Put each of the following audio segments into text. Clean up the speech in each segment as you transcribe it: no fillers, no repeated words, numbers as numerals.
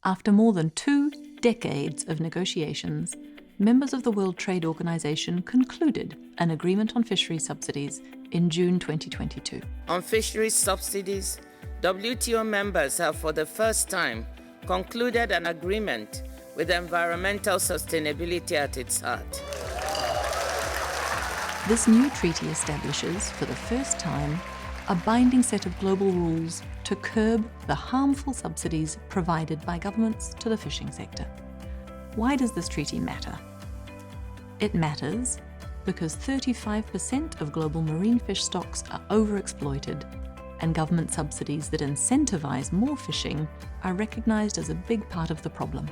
After more than 2 decades of negotiations, members of the World Trade Organization concluded an agreement on fisheries subsidies in June 2022. On fisheries subsidies, WTO members have for the first time concluded an agreement with environmental sustainability at its heart. This new treaty establishes, for the first time, a binding set of global rules to curb the harmful subsidies provided by governments to the fishing sector. Why does this treaty matter? It matters because 35% of global marine fish stocks are overexploited, and government subsidies that incentivize more fishing are recognized as a big part of the problem.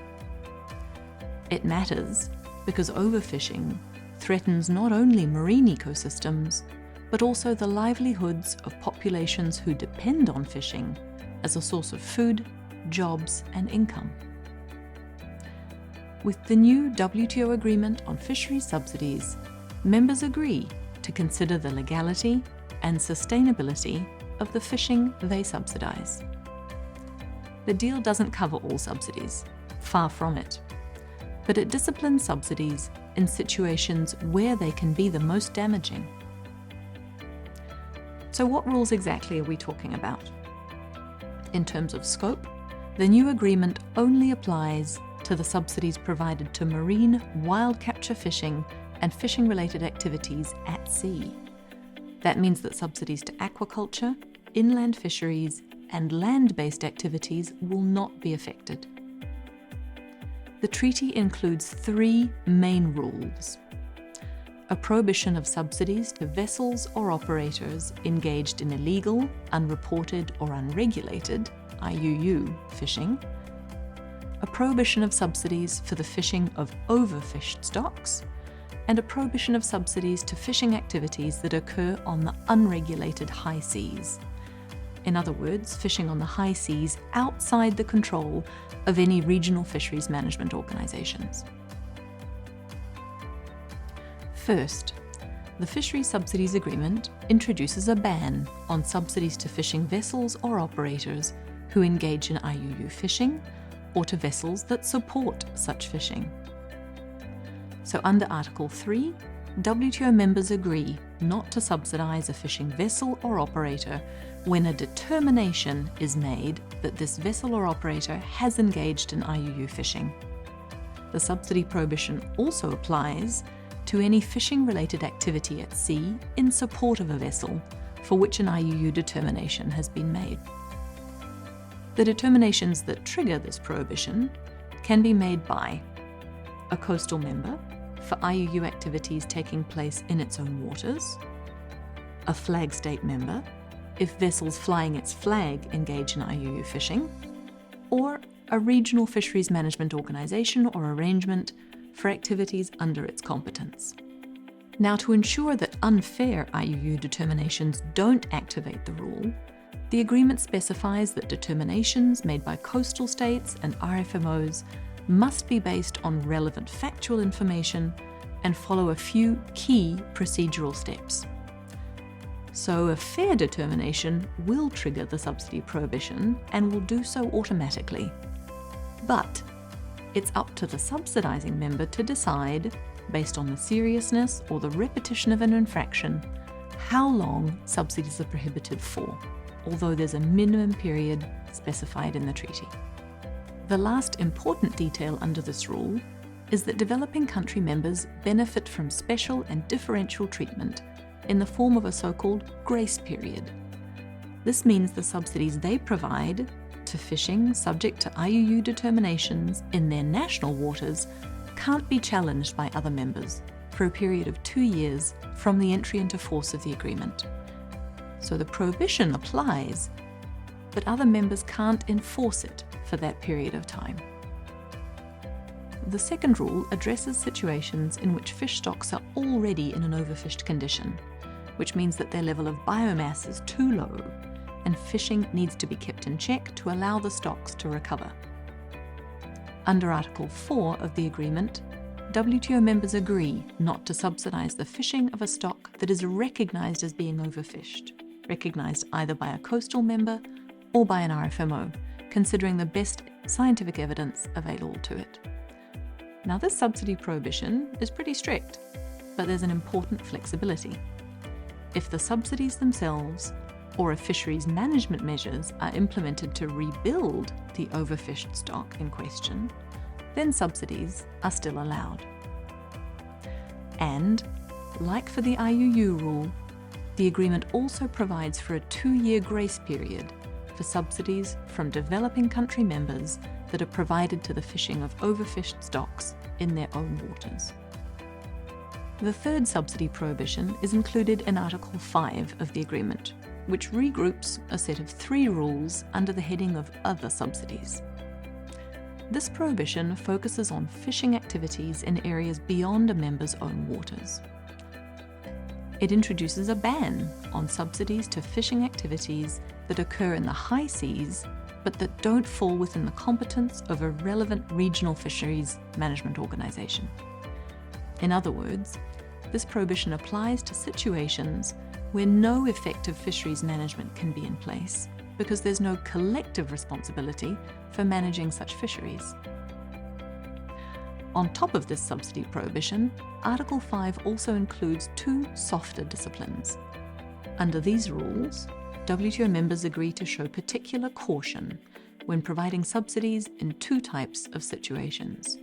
It matters because overfishing threatens not only marine ecosystems, but also the livelihoods of populations who depend on fishing as a source of food, jobs, and income. With the new WTO agreement on fisheries subsidies, members agree to consider the legality and sustainability of the fishing they subsidize. The deal doesn't cover all subsidies, far from it, but it disciplines subsidies in situations where they can be the most damaging. So what rules exactly are we talking about? In terms of scope, the new agreement only applies to the subsidies provided to marine wild capture fishing and fishing-related activities at sea. That means that subsidies to aquaculture, inland fisheries, and land-based activities will not be affected. The treaty includes 3 main rules: a prohibition of subsidies to vessels or operators engaged in illegal, unreported, or unregulated IUU fishing, a prohibition of subsidies for the fishing of overfished stocks, and a prohibition of subsidies to fishing activities that occur on the unregulated high seas. In other words, fishing on the high seas outside the control of any regional fisheries management organizations. First, the Fisheries Subsidies Agreement introduces a ban on subsidies to fishing vessels or operators who engage in IUU fishing, or to vessels that support such fishing. So under Article 3, WTO members agree not to subsidize a fishing vessel or operator when a determination is made that this vessel or operator has engaged in IUU fishing. The subsidy prohibition also applies to any fishing-related activity at sea in support of a vessel for which an IUU determination has been made. The determinations that trigger this prohibition can be made by a coastal member for IUU activities taking place in its own waters, a flag state member if vessels flying its flag engage in IUU fishing, or a regional fisheries management organization or arrangement for activities under its competence. Now, to ensure that unfair IUU determinations don't activate the rule, the agreement specifies that determinations made by coastal states and RFMOs must be based on relevant factual information and follow a few key procedural steps. So a fair determination will trigger the subsidy prohibition and will do so automatically. But it's up to the subsidizing member to decide, based on the seriousness or the repetition of an infraction, how long subsidies are prohibited for, although there's a minimum period specified in the treaty. The last important detail under this rule is that developing country members benefit from special and differential treatment in the form of a so-called grace period. This means the subsidies they provide to fishing subject to IUU determinations in their national waters can't be challenged by other members for a period of 2 years from the entry into force of the agreement. So the prohibition applies, but other members can't enforce it for that period of time. The second rule addresses situations in which fish stocks are already in an overfished condition, which means that their level of biomass is too low and fishing needs to be kept in check to allow the stocks to recover. Under Article 4 of the agreement, WTO members agree not to subsidize the fishing of a stock that is recognized as being overfished, recognized either by a coastal member or by an RFMO, considering the best scientific evidence available to it. Now, this subsidy prohibition is pretty strict, but there's an important flexibility. If the subsidies themselves or if fisheries management measures are implemented to rebuild the overfished stock in question, then subsidies are still allowed. And, like for the IUU rule, the agreement also provides for a 2-year grace period for subsidies from developing country members that are provided to the fishing of overfished stocks in their own waters. The third subsidy prohibition is included in Article 5 of the agreement, which regroups a set of 3 rules under the heading of other subsidies. This prohibition focuses on fishing activities in areas beyond a member's own waters. It introduces a ban on subsidies to fishing activities that occur in the high seas but that don't fall within the competence of a relevant regional fisheries management organisation. In other words, this prohibition applies to situations where no effective fisheries management can be in place because there's no collective responsibility for managing such fisheries. On top of this subsidy prohibition, Article 5 also includes 2 softer disciplines. Under these rules, WTO members agree to show particular caution when providing subsidies in 2 types of situations.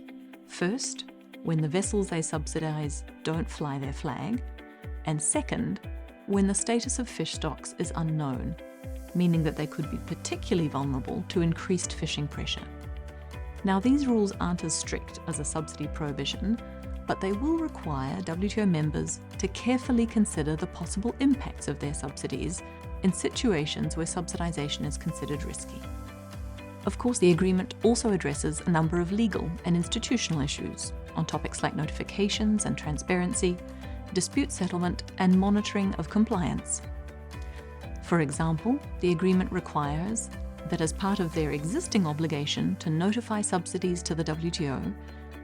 First, when the vessels they subsidize don't fly their flag, and second, when the status of fish stocks is unknown, meaning that they could be particularly vulnerable to increased fishing pressure. Now, these rules aren't as strict as a subsidy prohibition, but they will require WTO members to carefully consider the possible impacts of their subsidies in situations where subsidization is considered risky. Of course, the agreement also addresses a number of legal and institutional issues on topics like notifications and transparency, dispute settlement, and monitoring of compliance. For example, the agreement requires that as part of their existing obligation to notify subsidies to the WTO,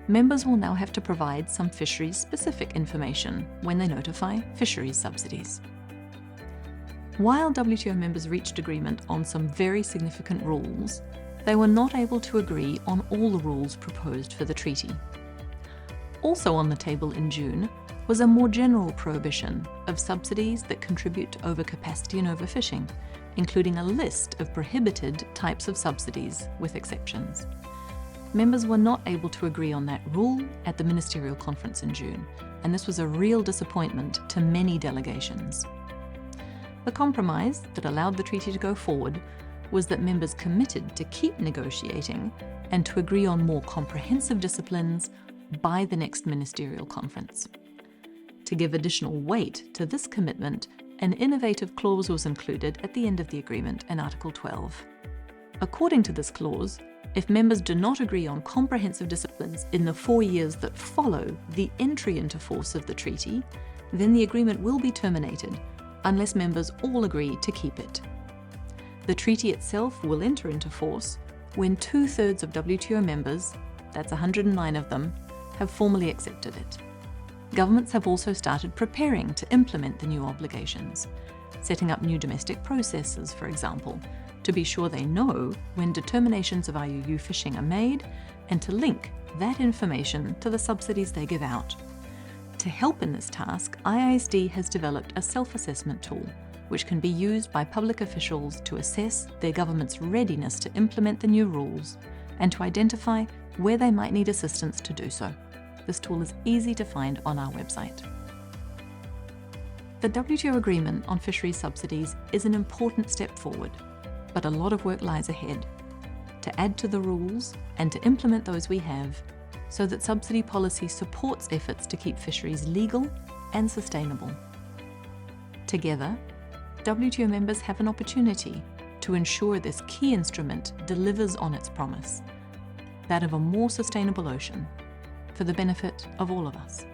members will now have to provide some fisheries-specific information when they notify fisheries subsidies. While WTO members reached agreement on some very significant rules, they were not able to agree on all the rules proposed for the treaty. Also on the table in June was a more general prohibition of subsidies that contribute to overcapacity and overfishing, including a list of prohibited types of subsidies with exceptions. Members were not able to agree on that rule at the ministerial conference in June, and this was a real disappointment to many delegations. The compromise that allowed the treaty to go forward was that members committed to keep negotiating and to agree on more comprehensive disciplines by the next ministerial conference. To give additional weight to this commitment, an innovative clause was included at the end of the agreement in Article 12. According to this clause, if members do not agree on comprehensive disciplines in the 4 years that follow the entry into force of the treaty, then the agreement will be terminated unless members all agree to keep it. The treaty itself will enter into force when 2/3 of WTO members, that's 109 of them, have formally accepted it. Governments have also started preparing to implement the new obligations, setting up new domestic processes, for example, to be sure they know when determinations of IUU fishing are made and to link that information to the subsidies they give out. To help in this task, IISD has developed a self-assessment tool which can be used by public officials to assess their government's readiness to implement the new rules and to identify where they might need assistance to do so. This tool is easy to find on our website. The WTO agreement on fisheries subsidies is an important step forward, but a lot of work lies ahead to add to the rules and to implement those we have so that subsidy policy supports efforts to keep fisheries legal and sustainable. Together, WTO members have an opportunity to ensure this key instrument delivers on its promise, that of a more sustainable ocean, for the benefit of all of us.